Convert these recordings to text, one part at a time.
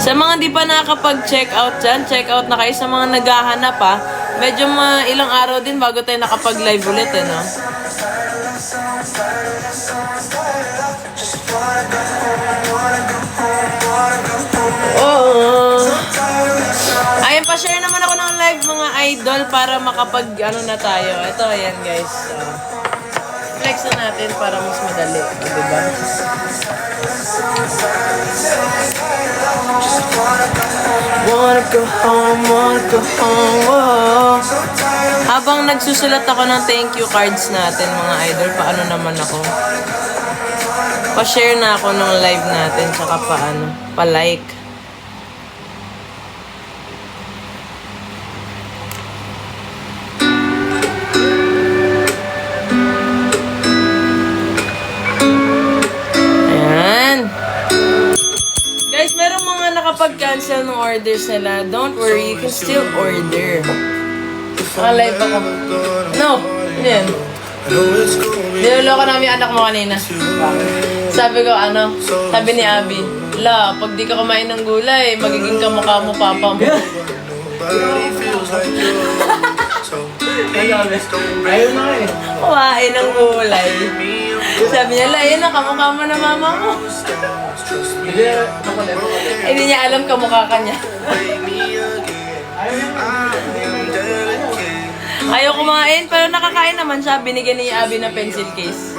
Sa mga di pa nakakapag-check out dyan, check out na kayo. Sa mga naghahanap pa, medyo ilang araw din bago tayo nakapag-live ulit, eh, no? Oh. Ayan, pa-share naman ako ng live mga idol para makapag-ano na tayo. Ito, ayan guys. Flex na natin para mas madali. Diba? Wanna go home, oh. Habang nagsusulat ako ng thank you cards natin mga idol, paano naman ako? Pa-share na ako ng live natin, tsaka pa-like. Nakapag-cancel ng orders nila, don't worry, you can still order. Naka-live ako. No, hindi yan. Niloloko namin yung anak mo kanina. Sabi ko, sabi ni Abby, la, pag di ka kumain ng gulay, magiging kamukha mo, papa mo. Ayaw na eh. Kumain ng gulay. Sabi niya, la, yun ang kamukha mo na mama mo. Hindi niya alam kamukha ka niya. Ayaw kumain, pero nakakain naman siya. Binigyan ni Abby ng pencil case.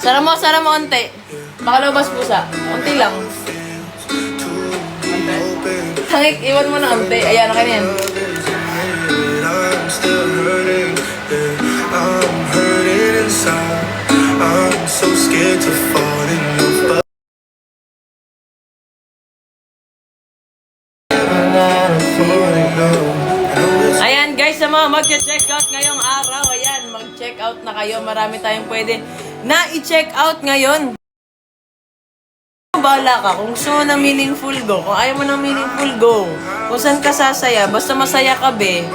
Sara mo, onte. Baka lumabas pusa. Onte lang. Hangik, iwan mo na onte. Ayan, okay na yan. I'm so scared to fall in love. Ayan guys, sa mga mag-check out ngayong araw, ayan, mag-check out na kayo. Marami tayong pwede na i-check out ngayon. Bahala ka kung gusto mo ng meaningful go, kung ayaw mo ng meaningful go, kung saan ka sasaya, basta masaya ka be,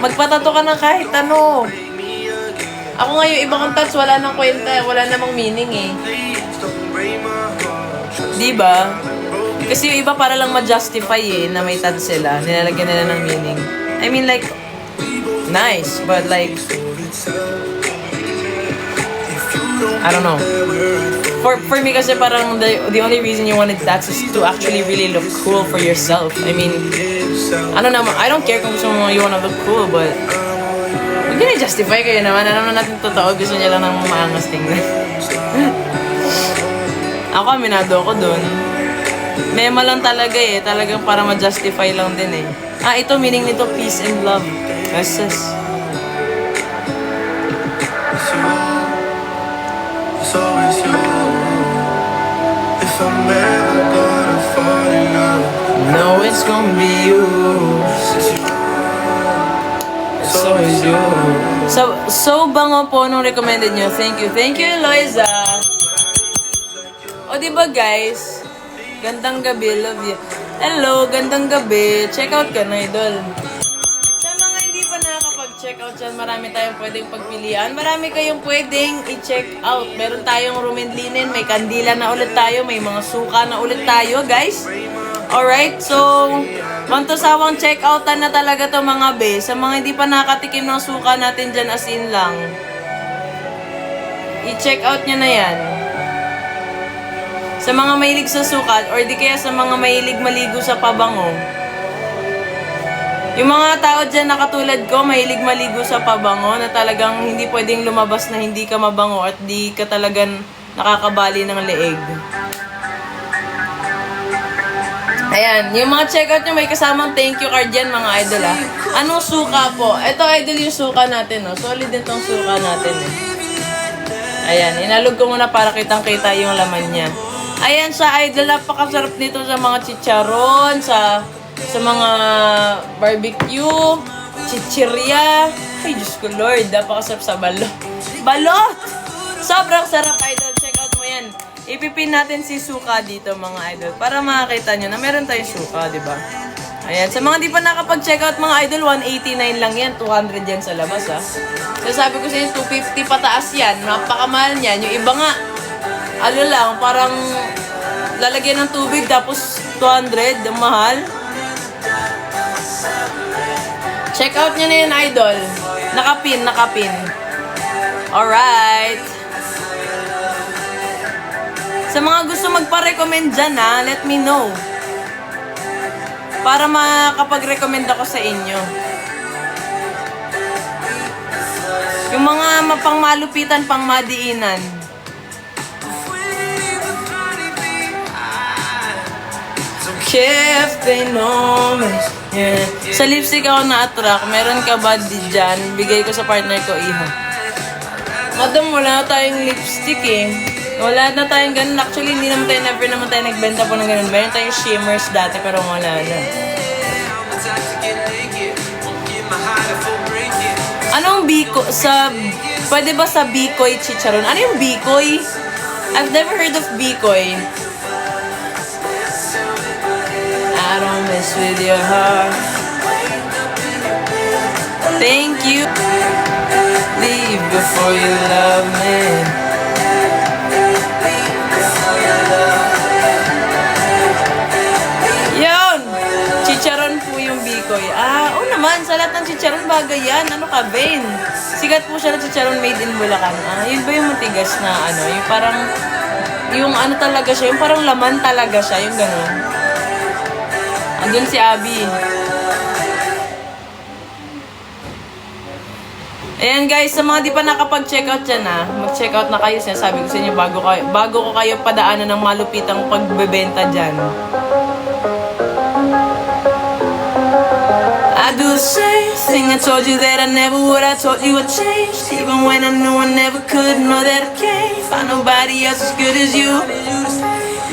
magpatato ka ng kahit ano. Ako ngayon, iba kong tats, wala nang kwenta, wala namang meaning eh. Diba? Kasi yung iba para lang ma-justify eh, na may tats sila, nilalagyan nila ng meaning. I mean like, nice, but like, I don't know. For me kasi parang the only reason you wanted tats is to actually really look cool for yourself. I mean, I don't care kung gusto mo you wanna look cool, but hindi na-justify kayo naman. Alam na natin totoo. Gusto niya lang ng maangas tingnan. Ako, aminado ako dun. Mema lang talaga eh. Talagang para ma-justify lang din eh. Ito meaning nito, peace and love. Yes, yes. No, it's gonna be you. So bango po nung recommended nyo. Thank you, Eloisa. O diba guys, gandang gabi, love you. Hello, gandang gabi. Check out ka na, idol. Sa mga hindi pa nakakapag-check out dyan, marami tayong pwedeng pagpilian. Marami kayong pwedeng i-check out. Meron tayong room and linen, may kandila na ulit tayo, may mga suka na ulit tayo, guys. Alright, so mantusawang check-outan na talaga to mga be. Sa mga hindi pa nakatikim ng suka natin dyan as in lang, i-check out nyo na yan. Sa mga mahilig sa suka, or di kaya sa mga mahilig maligo sa pabango. Yung mga tao dyan na katulad ko, mahilig maligo sa pabango, na talagang hindi pwedeng lumabas na hindi ka mabango at di ka talagang nakakabali ng leeg. Ayan, yung mga checkout nyo may kasamang thank you card yan mga idol ah. Anong suka po? Ito idol yung suka natin no. Solid din tong suka natin eh. Ayan, inalog ko muna para kitang-kita yung laman niya. Ayan sa idol, napakasarap nito sa mga chicharon, sa mga barbecue, chichirya. Ay Diyos ko Lord, napakasarap sa balot. Balot! Sobrang sarap idol, check out mo yan. Ipipin natin si suka dito mga idol para makakita nyo na meron tayong suka, di ba? Ayan, sa mga di pa nakapag-check out mga idol, 189 lang yan, 200 yan sa labas ha. So sabi ko sa inyo, 250 pataas yan, napakamahal niyan. Yung iba nga, ano lang, parang lalagyan ng tubig, tapos 200, ang mahal. Check out nyo na yun, idol. Nakapin. Alright. Sa mga gusto magpa-recommend dyan, let me know. Para makapag-recommend ako sa inyo. Yung mga mapangmalupitan, pangmadiinan. Chef, they know me. Yeah. Sa lipstick ako na-attract. Meron ka ba dyan? Bigay ko sa partner ko, iha. Madam, wala na tayong lipstick eh. Wala na tayong ganun. Actually, hindi naman tayo, never naman tayo nagbenta po ng ganun. Meron tayong shimmers dati, pero wala na. Anong biko? Pwede ba sa bikoy chicharon? Ano yung bikoy? I've never heard of bikoy. I don't mess with your heart. Thank you. Leave before you love me. Yun! Chicharon po yung bikoy. Oo naman. Sa lahat ng chicharon, bagay yan. Ano ka, Vane? Sikat po siya na chicharon made in Bulacan. Yun ba yung matigas na ano? Yung parang, yung ano talaga siya, yung parang laman talaga siya, yung gano'n. Andun si Abby. Ayan guys, sa mga di pa nakapag-checkout dyan mag-checkout na kayo. Sinasabi ko sa inyo bago ko kayo padaanan ng malupitang pagbebenta dyan. I do the same thing I told you that I never would. I told you I changed, even when I knew I never could. Know that I can't find nobody else as good as you.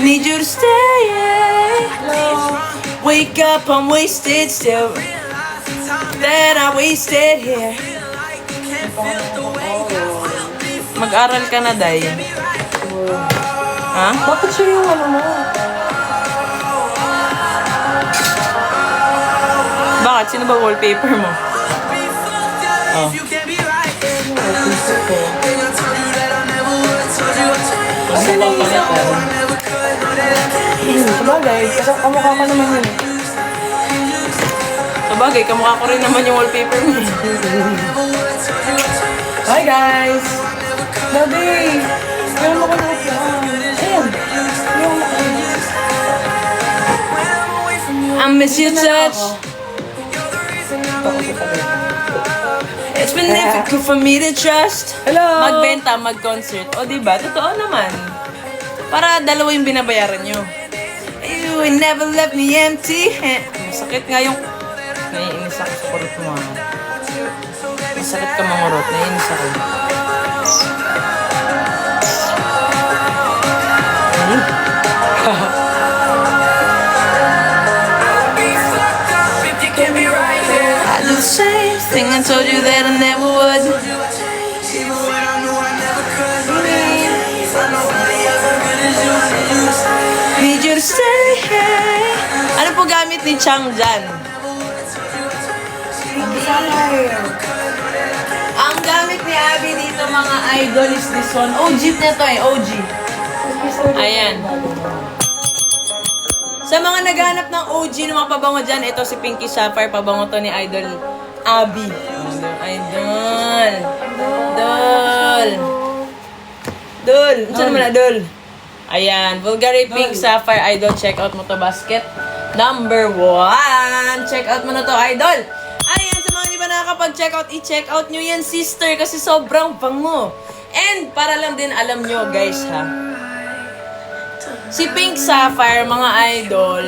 Need you to stay. Wake up, I'm wasted still. That I wasted here. Mag-aral ka na, Day. Ha? Bakit siya yung ano mo? Bakit? Sino ba wallpaper mo? Oh. Kasi lang pala sabagay, kasi kamukha ka naman yun. Sabagay, kamukha ko rin naman yung wallpaper mo. Hi guys! Daddy! Kaya mo ko na yan. Ayan. I miss your touch. It's been difficult for me to trust. Hello! Magbenta, mag-concert. O diba? Totoo naman. Para dalawa yung binabayaran nyo. You never left me empty. Masakit nga yung... Naiinis ako sa kurot mo. Masakit ka mangurot. Naiinis ako. I do the same thing I told you that I never would. Need you to stay. Ano po gamit ni Chang dyan? Ang gamit ni Abby dito mga idol is this one. OG na to OG. Ayan. Sa mga naghahanap ng OG ng mga pabango dyan, ito si Pinky Sapphire. Pabango to ni idol Abby. Idol. Dol. Saan naman na, Dol? Ayan, Bulgari Pink Sapphire Idol. Check out mo to, basket number 1. Check out mo na to, idol. Ayan, sa mga di ba nakakapag-check out, i-check out nyo yan, sister, kasi sobrang bango. And para lang din alam nyo, guys, ha. Si Pink Sapphire, mga idol,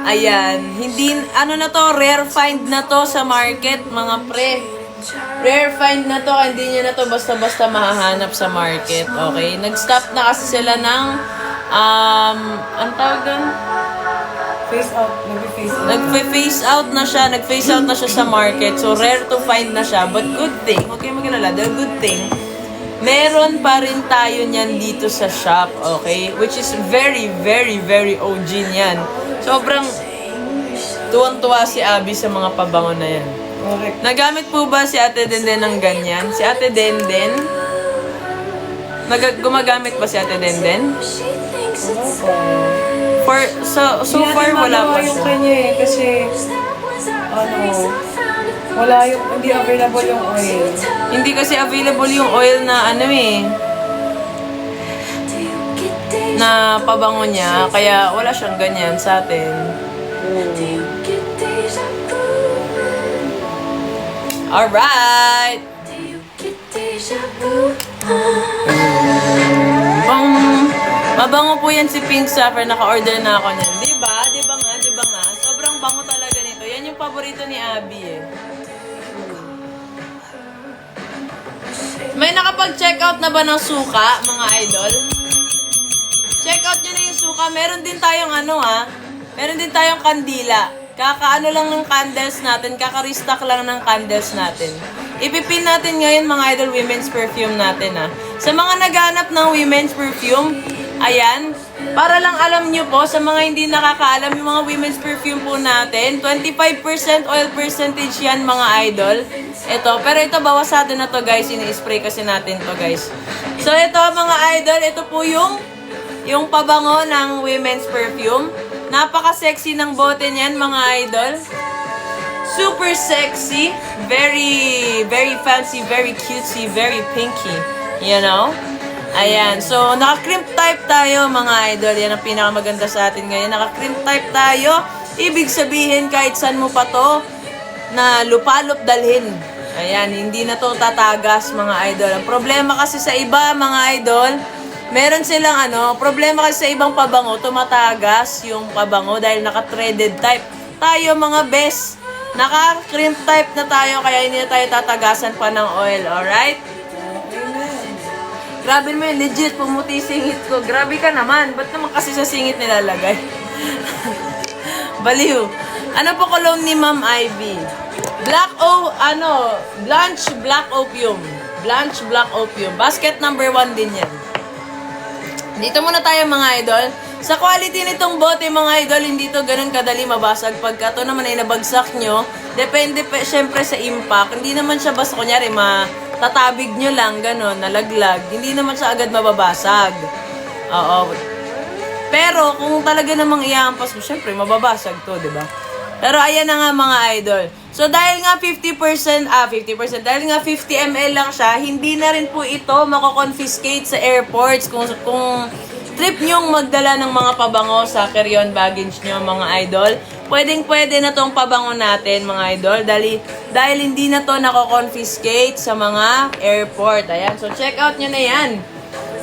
ayan, hindi, ano na to, rare find na to sa market, mga pre. Rare find na to, hindi nyo na to basta-basta mahahanap sa market, okay? Nag-stop na kasi sila ng, ang tawag doon? Face out. Nag-face out. Nag-face out na siya. Nag-face out na siya sa market. So, rare to find na siya. But good thing, okay mag-alala, the good thing, meron pa rin tayo niyan dito sa shop, okay? Which is very, very, very OG niyan. Sobrang tuwang-tuwa si Abby sa mga pabango na yan. Correct. Nagamit po ba si Ate Denden ng ganyan? Si Ate Denden? Gumagamit ba si Ate Denden? Wala pa. So far, wala pa yung siya. kanya eh, kasi, hindi available yung oil. Hindi kasi available yung oil na na pabango niya, kaya wala siyang ganyan sa atin. Alright! Mabango po yan si Pink Sapphire, naka-order na ako niyan. Diba? Diba nga? Sobrang bango talaga nito. Yan yung paborito ni Abby eh. May nakapag-check out na ba ng suka, mga idol? Check out nyo na yung suka. Meron din tayong meron din tayong kandila. Kakaano lang ng candles natin, kaka-restock lang ng candles natin. Ipipin natin ngayon mga idol women's perfume natin Sa mga naghanap ng women's perfume, ayan, para lang alam nyo po, sa mga hindi nakakaalam, yung mga women's perfume po natin, 25% oil percentage yan mga idol. Pero ito bawasado na to guys, ini-spray kasi natin to guys. So ito mga idol, ito po yung pabango ng women's perfume. Napaka-sexy ng bote niyan mga idol. Super sexy, very fancy, very cutesy, very pinky, you know? Ayan, so naka-crimp type tayo mga idol. Yan ang pinakamaganda sa atin ngayon. Naka-crimp type tayo. Ibig sabihin kahit saan mo pa to na lupalop dalhin. Ayan, hindi na to tatagas mga idol. Ang problema kasi sa iba mga idol, meron silang problema kasi sa ibang pabango, tumatagas yung pabango dahil naka-threaded type. Tayo mga best, naka-crimp type na tayo kaya hindi na tayo tatagasan pa ng oil, alright? Grabe mo yun, legit, pumuti singit ko. Grabe ka naman, ba't naman kasi sa singit nilalagay? Baliw. Ano po cologne ni Ma'am Ivy? Blanche Black Opium. Blanche Black Opium. Basket number 1 din yan. Dito muna tayo mga idol. Sa quality nitong bote mga idol, hindi to ganun kadali mabasag. Pagka to naman ay nabagsak nyo, depende syempre sa impact. Hindi naman siya basta kunyari tatabig nyo lang, ganun, nalaglag. Hindi naman siya agad mababasag. Oo. Pero kung talaga namang iampas mo, syempre mababasag to, di ba? Pero ayan na nga mga idol. So dahil nga 50%, dahil nga 50 ml lang siya, hindi na rin po ito mako-confiscate sa airports kung trip nyong magdala ng mga pabango sa carry-on baggage nyo mga idol. Pwedeng-pwede na tong pabango natin mga idol dahil hindi na to nako-confiscate sa mga airport. Ayan, so check out nyo na yan.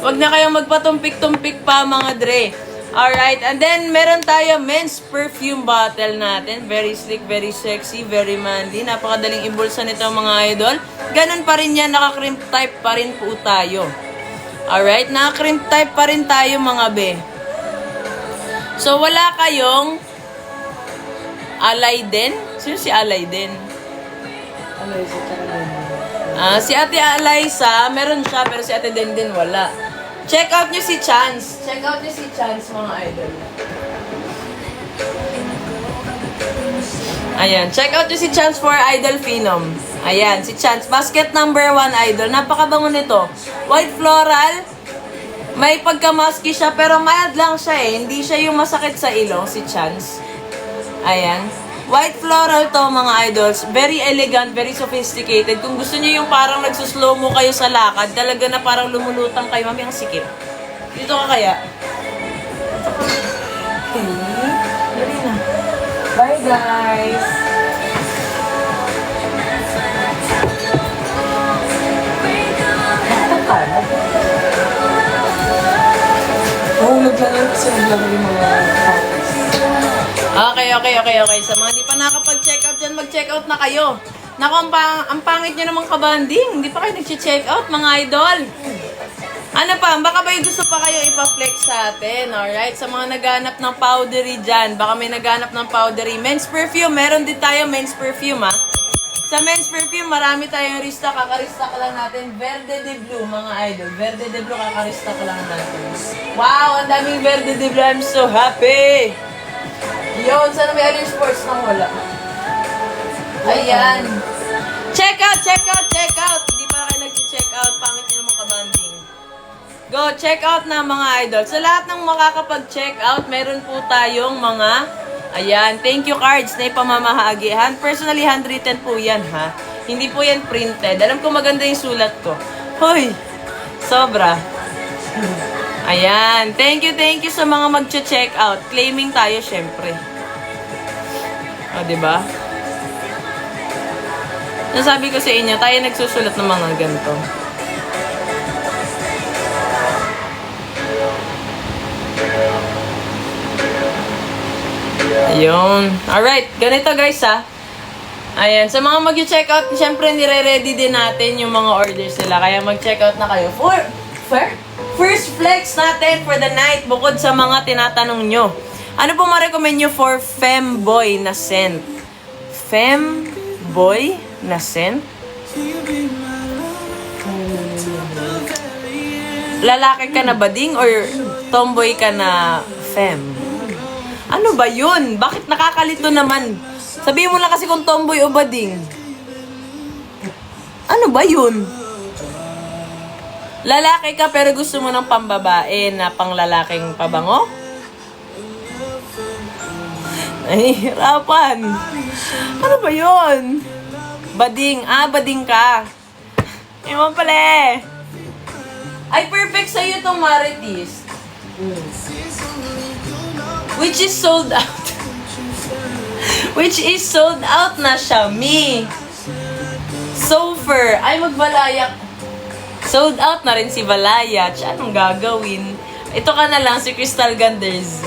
Huwag na kayong magpatumpik-tumpik pa mga dre. Alright, and then meron tayo men's perfume bottle natin. Very slick, very sexy, very manly. Napakadaling ibulsa nito mga idol. Ganun pa rin yan, naka-crimp type pa rin po tayo. Alright, naka-crimp type pa rin tayo mga be. So wala kayong Alayden? Sino si Alayden? Si Ate Alaysa, meron siya, pero si Ate Denden wala. Check out nyo si Chance. Check out nyo si Chance, mga idol. Ayan, check out nyo si Chance for Idol Phenom. Ayan, si Chance. Basket number 1, idol. Napakabango nito. White floral. May pagka-musky siya, pero mild lang siya eh. Hindi siya yung masakit sa ilong, si Chance. Ayan. White floral to mga idols. Very elegant, very sophisticated. Kung gusto niyo yung parang nagsuslow mo kayo sa lakad, talaga na parang lumulutang kayo. Mami, ang sikip. Dito ka kaya. Okay. Dali na. Bye, guys. Mahulog lang yun kasi naglaro yung mga topics. Okay. Sa mga hindi pa nakapag-check out dyan, mag-check out na kayo. Naku, ang pangit nyo namang kabanding. Hindi pa kayo nag-check out, mga idol. Ano pa? Baka may gusto pa kayo ipa-flex sa atin, alright? Sa mga naghanap ng powdery dyan, baka may naghanap ng powdery. Men's perfume, meron din tayo men's perfume, ha? Sa men's perfume, marami tayong restock. Kaka-restock lang natin. Verde de Blue, mga idol. Verde de Blue, kaka-restock lang natin. Wow, ang daming Verde de Blue. I'm so happy! Yun, sana may Alien Sports nang wala. Ayan. Check out! Hindi pa kayo nag-check out. Pangit nyo naman kabanding. Go, check out na mga idol. Sa lahat ng makakapag-check out, meron po tayong mga, ayan, thank you cards na ipamamahagihan. Personally, handwritten po yan, ha? Hindi po yan printed. Alam ko maganda yung sulat ko. Hoy, sobra. Ayan, thank you sa mga mag-check out. Claiming tayo, syempre. O, diba? Nasabi ko sa inyo, tayo nagsusulat ng mga ganito. Ayun. Alright, ganito guys ha. Ayan, sa mga mag-check out, syempre nire-ready din natin yung mga orders nila. Kaya mag-check out na kayo. First flex natin for the night, bukod sa mga tinatanong nyo. Ano po ma-recommend nyo for femboy na scent? Femboy na scent? Lalaki ka na bading or tomboy ka na fem? Ano ba yun? Bakit nakakalito naman? Sabihin mo lang kasi kung tomboy o bading. Ano ba yun? Lalaki ka pero gusto mo ng pambabae na panglalaking pabango? Ay, hirapan. Ano ba yun? Bading. Bading ka. Ewan pala eh. Ay, perfect sa'yo itong Marites. Which is sold out. Which is sold out na siya. Me. Sofer. Ay, magbalayak. Sold out na rin si Valaya. Anong gagawin? Ito ka na lang, si Crystal Ganders.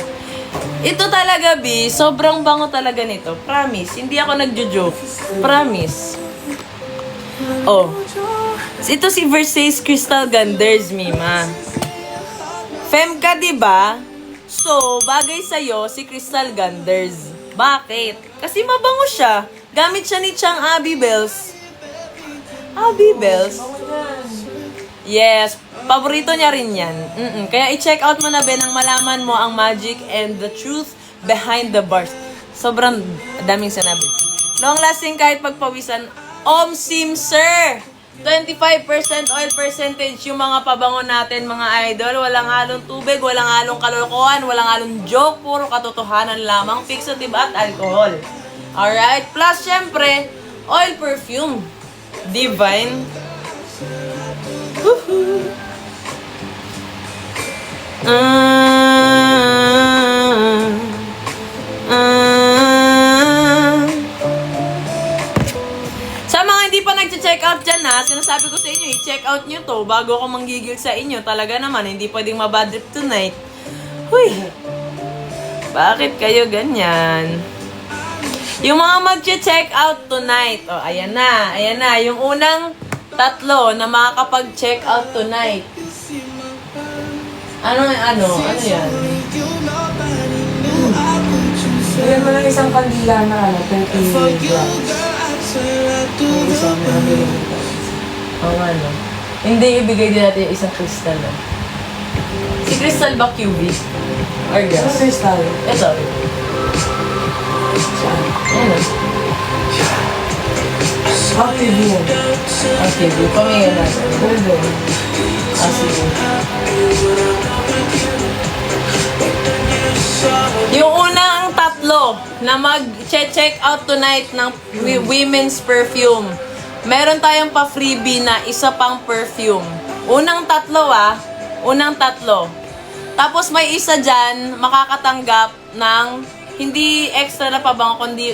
Ito talaga, B. Sobrang bango talaga nito. Promise. Hindi ako nagjo-joke. Promise. Oh. Ito si Versace Crystal Ganders, Mima. Fem ka, diba? So, bagay sa'yo si Crystal Ganders. Bakit? Kasi mabango siya. Gamit siya ni Chang Abby Bells. Abby Bells? Yes. Paborito niya rin yan. Kaya i-check out mo na, Ben, nang malaman mo ang magic and the truth behind the bars. Sobrang daming sinabi. Long lasting kahit pagpawisan. Sim, sir! 25% oil percentage yung mga pabango natin, mga idol. Walang halong tubig, walang halong kalokohan, walang halong joke, puro katotohanan lamang, fixative at alcohol. Alright? Plus, syempre, oil perfume. Divine. Woohoo! Sa mga hindi pa nag-check out dyan ha, sinasabi ko sa inyo, i-check out nyo to bago ako manggigil sa inyo. Talaga naman, hindi pwedeng mabad trip tonight. Huy! Bakit kayo ganyan? Yung mga mag-check out tonight, oh, ayan na. Yung unang tatlo na makakapag-check out tonight. Ano yan? Bigyan mo lang isang kandila na 30 grams. Hindi, ibigay din natin yung isang crystal. Si Crystal ba QV? Or gas? Ano crystal? Ito. Ano? Active yan. Okay, pamingin natin. Pwede. Sige. Yung unang tatlo na mag-check out tonight ng women's perfume, meron tayong pa-freebie na isa pang perfume. Unang tatlo. Tapos may isa dyan, makakatanggap ng hindi extra na pabango, kundi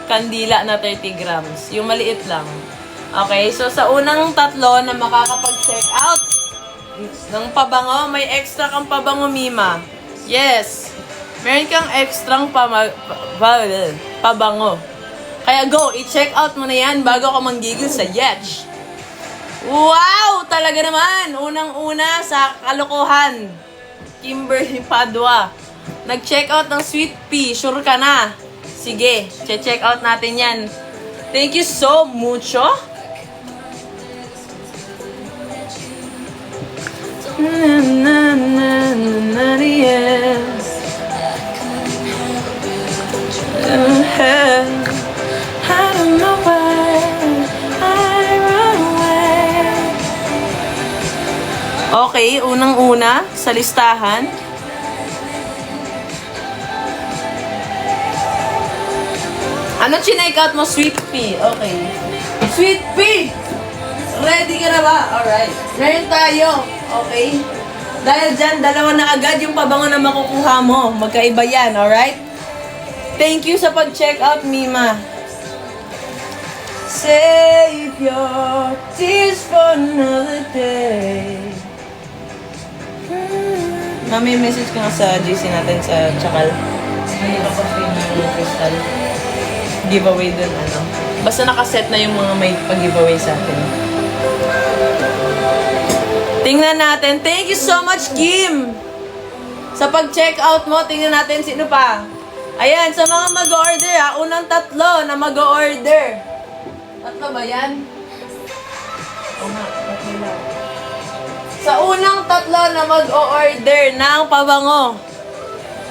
kandila na 30 grams. Yung maliit lang. Okay, so sa unang tatlo na makakapag-check out ng pabango, may extra kang pabango, Mima. Yes. Meron kang extrang pabango. Kaya go, i-check out mo na yan bago ka manggigil sa Yetch. Wow! Talaga naman! Unang-una sa kalokohan. Kimberly Padua. Nag-check out ng Sweet Pea. Sure ka na? Sige, check out natin yan. Thank you so mucho. I don't know why I run away. Okay, unang muna sa listahan. Ano chinek out mo? Sweet pea. Okay. Sweet pea! Ready ka na ba? Alright. Meron tayo. Okay. Dahil dyan, dalawa na agad yung pabango na makukuha mo. Magkaiba yan. Alright? Thank you sa pag-check out, Mima. Save your tears for another day. Mami, message ka nga sa GC natin sa Chakal. Hindi ka pa free ng crystal. Giveaway dun, ano. Basta nakaset na yung mga may pag-giveaway sa atin. Tingnan natin. Thank you so much, Kim! Sa pag-check out mo, tingnan natin sino pa. Ayan, sa mga mag-order ha. Unang 3 na mag-order. 3 ba yan? Oo nga, 3 lang. Sa unang 3 na mag-order ng pabango,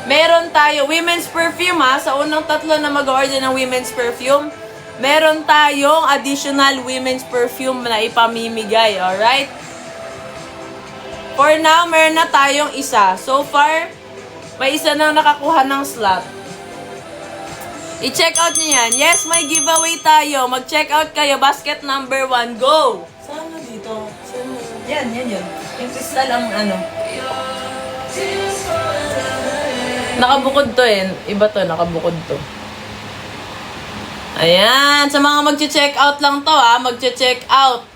meron tayo, women's perfume ha. Sa unang 3 na mag-order ng women's perfume, meron tayong additional women's perfume na ipamimigay. Alright? For now, meron na tayong isa. So far, may isa na nakakuha ng slot. I-check out nyo yan. Yes, may giveaway tayo. Mag-check out kayo. Basket number 1. Go! Saan na dito? Saan na? Yan. Yung crystal ang ano. Nakabukod to eh. Iba to, nakabukod to. Ayan. Sa mga mag-check out lang to ha. Mag-check out.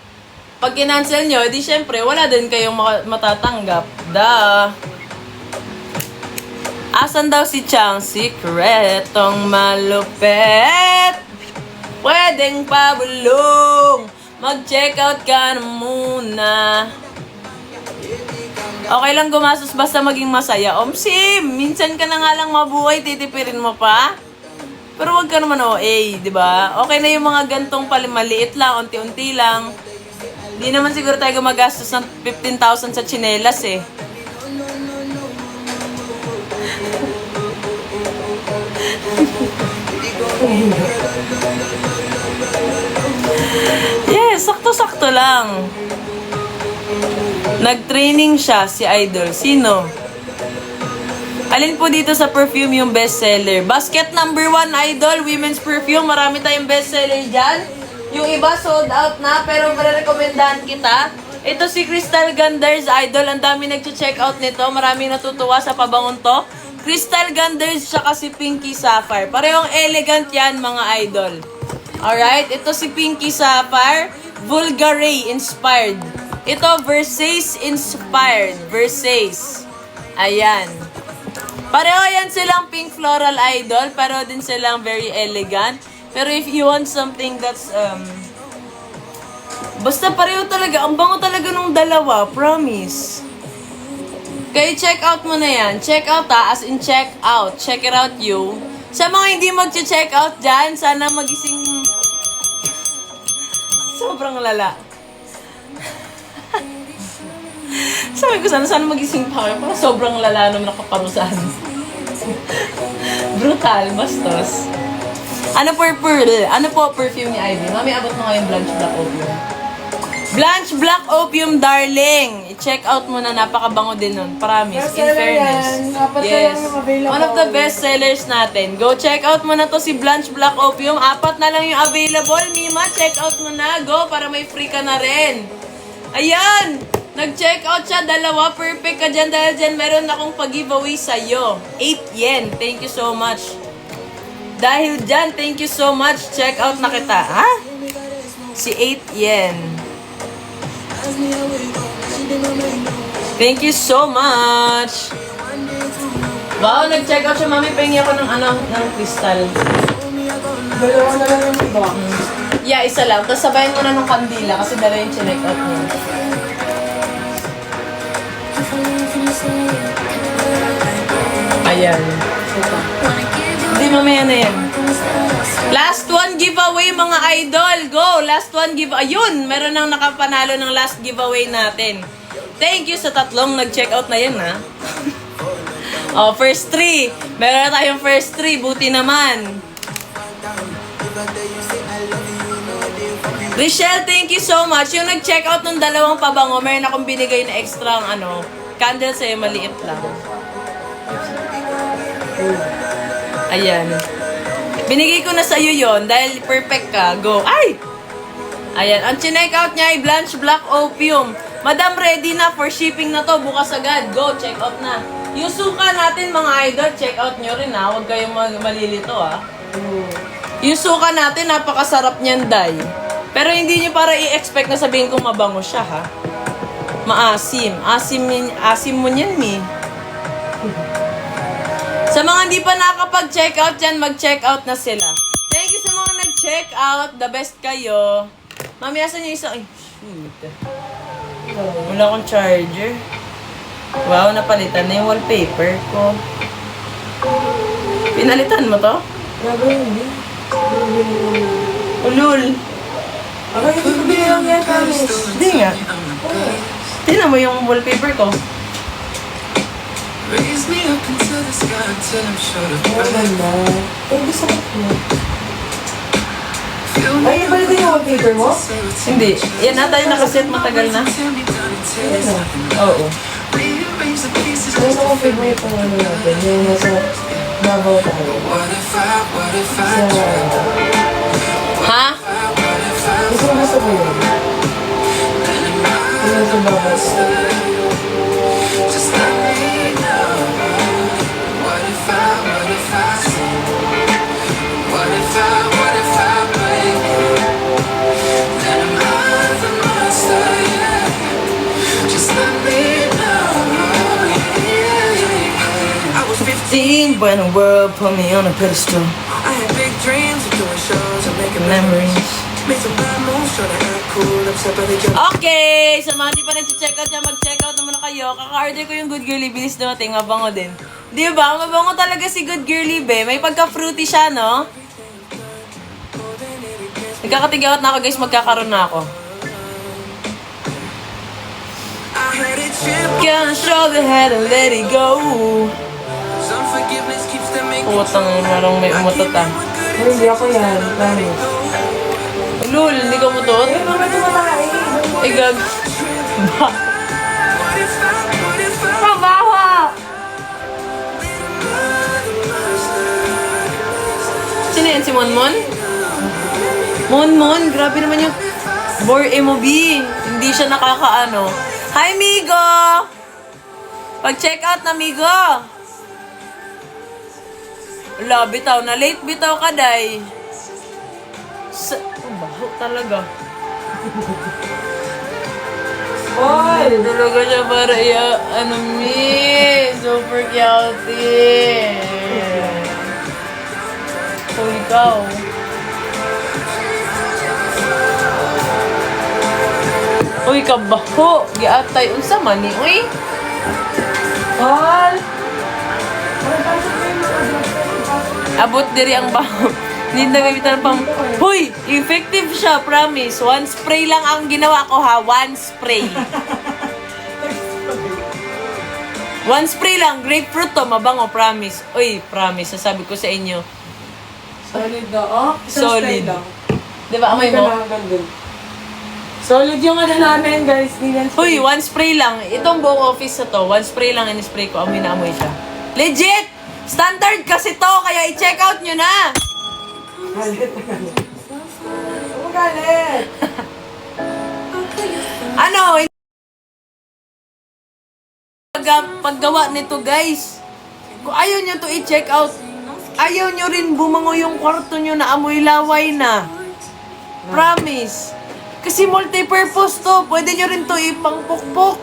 Pag kinancel nyo, di syempre, wala din kayong matatanggap. Duh. Asan daw si Chang? Sikretong malupet. Pwedeng pabulong. Mag-check out ka na muna. Okay lang gumastos basta maging masaya. Sim, minsan ka na nga lang mabuhay, titipirin mo pa. Pero wag ka naman OA, di ba? Okay na yung mga gantong maliit lang, unti-unti lang. Di naman siguro tayo gumagastos ng 15,000 sa tsinelas eh. Yes, sakto-sakto lang. Nag-training siya, si Idol. Sino? Alin po dito sa perfume yung bestseller? Basket number 1, Idol, women's perfume. Marami tayong bestseller dyan. Yung iba sold out na, pero marirekomendahan kita. Ito si Crystal Ganders, Idol. Ang dami nag-check out nito. Maraming natutuwa sa pabangon to. Crystal Ganders, tsaka si Pinky Sapphire. Parehong elegant yan, mga idol. Alright, ito si Pinky Sapphire, Vulgare inspired. Ito, Versace inspired. Versace. Ayan. Pareho yan silang pink floral idol. Pareho din silang very elegant. Pero if you want something that's, basta pareho talaga. Ang bango talaga nung dalawa. Promise. Kaya check out mo na yan. Check out ha, as in check out. Check it out you. Sa mga hindi mag-check out dyan, sana magising... Sobrang lala. Sabi ko sana magising pa kayo. Parang sobrang lala naman nakaparusahan. Brutal, bastos. Ano po perfume ni Ivy? Mami, abot mo nga yung Blanche Black Opium. Blanche Black Opium, darling. I-check out mo na. Napakabango din nun. Promise. In fairness. Yes. One of the best sellers natin. Go check out mo na to si Blanche Black Opium. 4 na lang yung available. Mima, check out mo na. Go para may free ka na rin. Ayan. Nag-check out siya. 2. Perfect ka dyan. Dahil dyan meron akong pag-giveaway sa'yo. 8 yen. Thank you so much. Dahil dyan, thank you so much. Check out na kita. Ha? Si 8 yen. Thank you so much. Wow, nag-check out siya. Mami, pahingi ako ng crystal. Dalawa na lang yung iba. Yeah, isa lang. Tapos sabayan mo na ng kandila kasi dala yung check out niya. Ayan. Hindi, mamaya na yan. Last one giveaway, mga idol. Go! Last one giveaway. Ayun! Meron nang nakapanalo ng last giveaway natin. Thank you sa 3 nag-check out na yan, ha? Oh, first 3. Meron na tayong first 3. Buti naman. Richelle, thank you so much. Yung nag-check out ng 2 pabango, meron akong binigay na extra candles eh, maliit lang. Ayan. Binigay ko na sa'yo yon dahil perfect ka. Go. Ay! Ayan. Ang chinek out niya ay Blanche Black Opium. Madam, ready na for shipping na to. Bukas agad. Go. Check out na. Yung suka natin, mga idol, check out nyo rin ha. Huwag kayong malilito ha. Yung suka natin, napakasarap niyan, day. Pero hindi nyo para i-expect na sabihin kong mabango siya ha. Maasim. Asim mo niyan, mi. Sa mga hindi pa nakapag-check out dyan, mag-check out na sila. Thank you sa mga nag-check out. The best kayo. Mami, asan yung isa? Ay, shoot. Wala akong charger. Wow, napalitan na yung wallpaper ko. Pinalitan mo to? Grabe hindi. Ulul. Ako hindi ko bilang yan, promise. Hindi nga. Tingnan mo yung wallpaper ko. Raise me up into the sky until I'm short of Oh, breath. ganda. Eh, gusto ko po. Feel me Ay, iba ito yung wallpaper mo? Hindi. Yan na tayo nakaset matagal na. till me down until there's nothing left. Oo. Rearrange the pieces. Ay, na-confirm mo yung pangalan natin. Yung nasa Davao tayo. What if I tried? Ha? What if I Gusto ko yun. Yung nasa Davao tayo. just let me know? What if I sin? What if I break? Then am I the monster? Yeah. Just let me know. I was 15. When the world put me on a pedestal. I had big dreams of doing shows and making Memories. Made some bad moves, trying to act cool, upset by the judge. Okay! Sa mga di pa nag-check out dyan, mag-check out naman na kayo. Kaka-order ko yung Good Girly Bilis dumating. Mabango din. Di ba? Mabango talaga si Good Girly, be. May pagka-fruity siya, no? Nagkakatigawat na ako, guys. Magkakaroon na ako. I had it chip. Can't show the head and let it go. Some forgiveness keeps them making. Putang, marong may umutot ah. Ay, hindi ako yan. Promise. Lul, hindi ka umutot? Eh, mga tumatae. Ay, gag. What if I Mabawa! Sino yan? Si Monmon? Monmon, grabe naman yung Bore MOB. Hindi siya nakakaano. Hi, Migo! Pag-check out na, Migo! Wala, bitaw na. Late bitaw ka, day. Oh, baho talaga. Oy! Talaga siya para ano, mi. Super cute. Oh, ikaw. Uy, kabaho. Giatay. Unsa man ni? Uy. All! Abot diri ang baho. Hindi na gamitan pang... Huy! Effective siya, promise. One spray lang ang ginawa ko, ha? One spray. One spray lang. Grapefruit to. Mabango, promise. Uy, promise. Sasabi ko sa inyo. Solid na, oh. Isang Solid. spray lang. Di ba, amoy mo? Solid yung ano namin, guys. Nilan Huy, one spray lang. Itong buong office na to, one spray lang in-spray ko. Amoy na amoy siya. Legit! Standard kasi to, kaya i-check out nyo na! Galit. Oh, galit. Ano? Paggawa nito, guys. Kung ayaw nyo to i-check out, ayaw nyo rin bumango yung kwarto nyo na amoy laway na. Promise. Kasi multi-purpose to. Pwede nyo rin to ipangpukpok.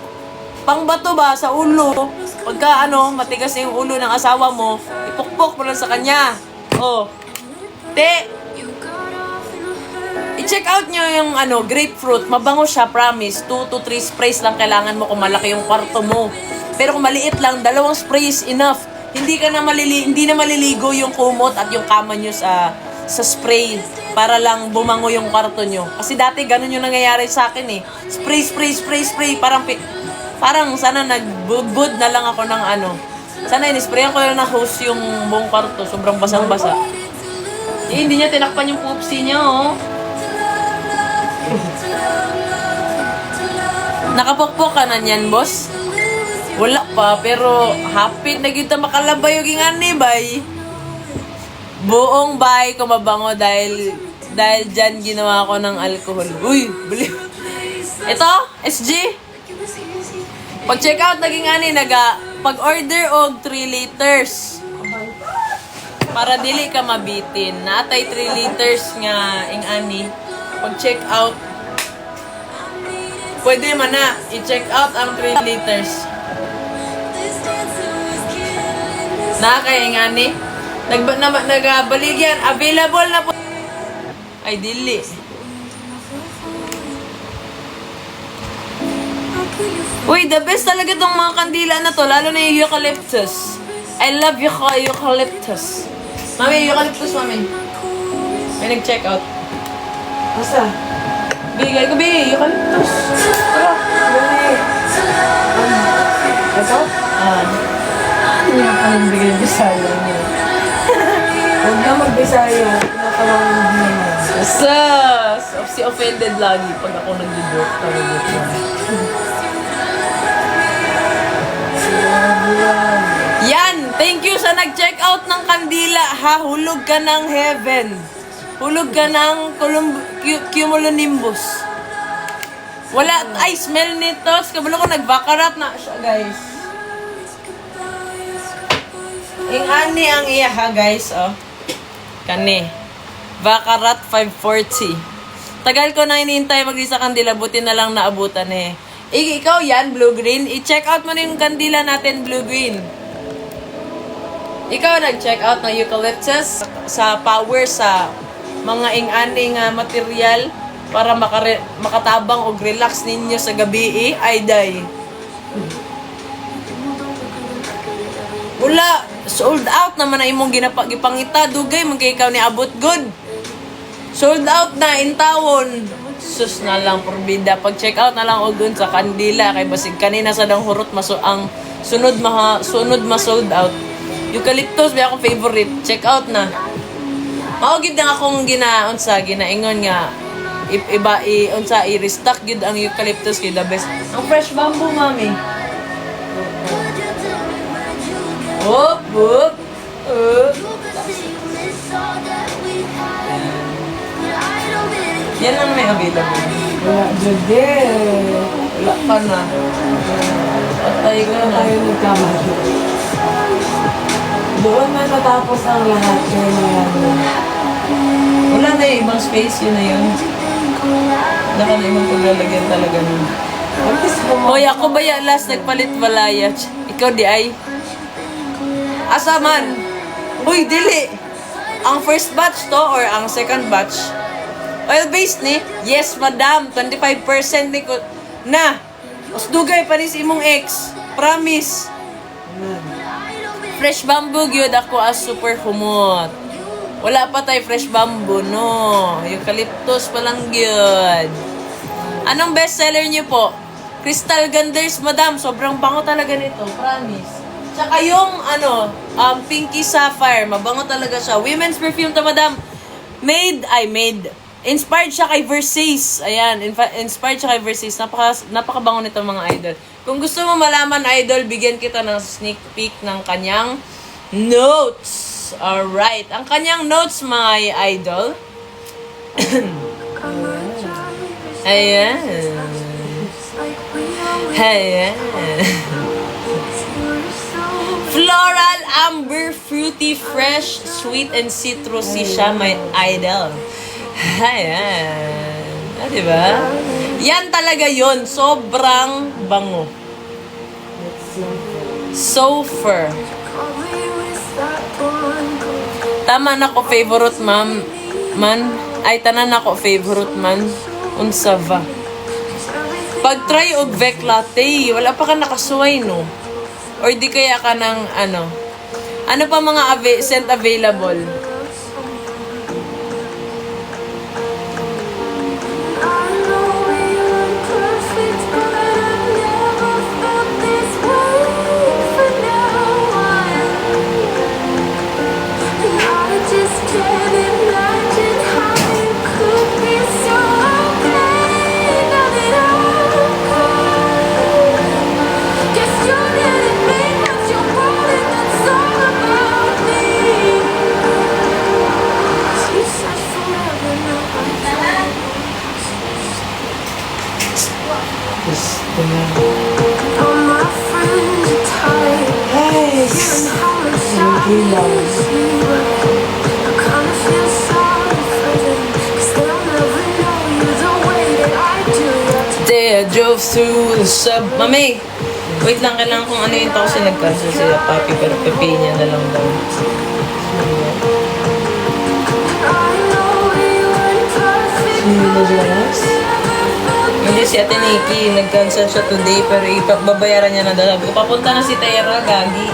Pangbato ba sa ulo? Pagka matigas na yung ulo ng asawa mo, ipukpok mo lang sa kanya. Oh. Te, i-check out nyo yung grapefruit. Mabango siya, promise. 2 to 3 sprays lang kailangan mo kung malaki yung kwarto mo. Pero kung maliit lang, 2 sprays enough. Hindi na maliligo yung kumot at yung kama nyo sa spray para lang bumango yung kwarto nyo. Kasi dati ganun yung nangyayari sa akin eh. Spray. Parang sana nagbudbud na lang ako ng Sana in-sprayan ko lang na hose yung buong kwarto. Sobrang basang-basa. Hindi niya tinakpan yung poopsie niya, oh. Nakapokpok ka na niyan, boss? Wala pa, pero hapit na kita makalabay yung ingani, bay. Buong bay ko mabango dahil dyan ginawa ko ng alcohol. Uy, bali. Ito, SG. Pag-check out, naging ani, pag-order og 3 liters. Para dili ka mabitin. Natay 3 liters nga ing ani. Pag-check out, pwede man na i-check out ang 3 liters. Nakakaya nga ni. Nagabaligyan. Available na po. Ay, dili. Uy, the best talaga tong mga kandila na to. Lalo na yung eucalyptus. I love eucalyptus. Mami, eucalyptus, mami. May nag-check out. Basta. Bigay ko, eucalyptus. Tara. Dali. Ito? Hindi na ka nang bigay Bisaya niya. Huwag na mag-Bisaya. Tinatawag mo naman. Sus! Si offended lagi pag ako nag-joke. Yan! Thank you sa nag-check out ng kandila, ha? Hulog ka ng heaven. Hulog ka ng cumulonimbus. Wala, ay, smell nito. Kabalo ko, nagbakarat na siya, guys. Ing ani ang iya, ha, guys, oh. Kani. Bakarat 540. Tagal ko na inintay mag-isa kandila, buti na lang naabutan eh. Ikaw yan, blue-green. I-check out mo na yung kandila natin, blue-green. Ikaw nag-check out ng eucalyptus sa power sa mga ing-aning material para makatabang o relax ninyo sa gabi ay day. Wala, sold out naman na imong gipangita, dugay man kay ikaw ni abot good. Sold out na in tawon. Sus na lang porbida. Pag-check out na lang og dun sa kandila kay basig kanina sa dang hurot ang sunod ma-sold out. Eucalyptus ba akong favorite. Check out na. Maugid na akong ginaingon nga i-restock gid ang eucalyptus kay the best. Ang fresh bamboo, mami. Whoop, whoop. Yan lang may available. Wala, Jude. Wala pa na. Patay ka na. Tayo nagkamali. Doon man matapos ang lahat. Kaya na yan. Wala na yung ibang space, yun na yun. Wala ka na ibang paglalagyan talaga nun. At least Hoy, ako ba ya last nagpalit walaya? Ikaw di ay? Asa man? Uy, dili! Ang first batch to or ang second batch? Oil-based ni? Yes, madam. 25% ni ko. Na! Usdugay pa rin si imong ex. Promise. Fresh bamboo gyud ako as super humot. Wala pa tay fresh bamboo, no. Eucalyptus pa lang gyud. Anong best seller niyo po? Crystal Ganders, madam. Sobrang bango talaga nito. Promise. Tsaka yung, Pinky Sapphire. Mabango talaga siya. Women's perfume to, madam. Made. Inspired siya kay Versace. Ayan, inspired siya kay Versace. Napakabango nito mga idol. Kung gusto mo malaman, idol, bigyan kita ng sneak peek ng kanyang notes. Alright. Ang kanyang notes, mga idol. Ayan. Ayan. Floral, amber, fruity, fresh, sweet, and citrusy siya, my idol. Ayan. Diba? Yan talaga yon. Sobrang bango. Sulfur. Tama na ko favorite man. Ay, tanan na ko favorite man. Unsava. Pag-try og Vec Latte, wala pa ka nakasuway, no? Or di kaya ka ng, ano pa mga scent available? Mami, wait lang, kailangan kong ano yun to kasi nag-cancel sila papi pero pipay niya na lang daw. Sino Jonas? Hindi si Ate Nikki, nag-cancel siya today pero ipababayaran niya na daw. Sabi ko, papunta na si Tera, gagi.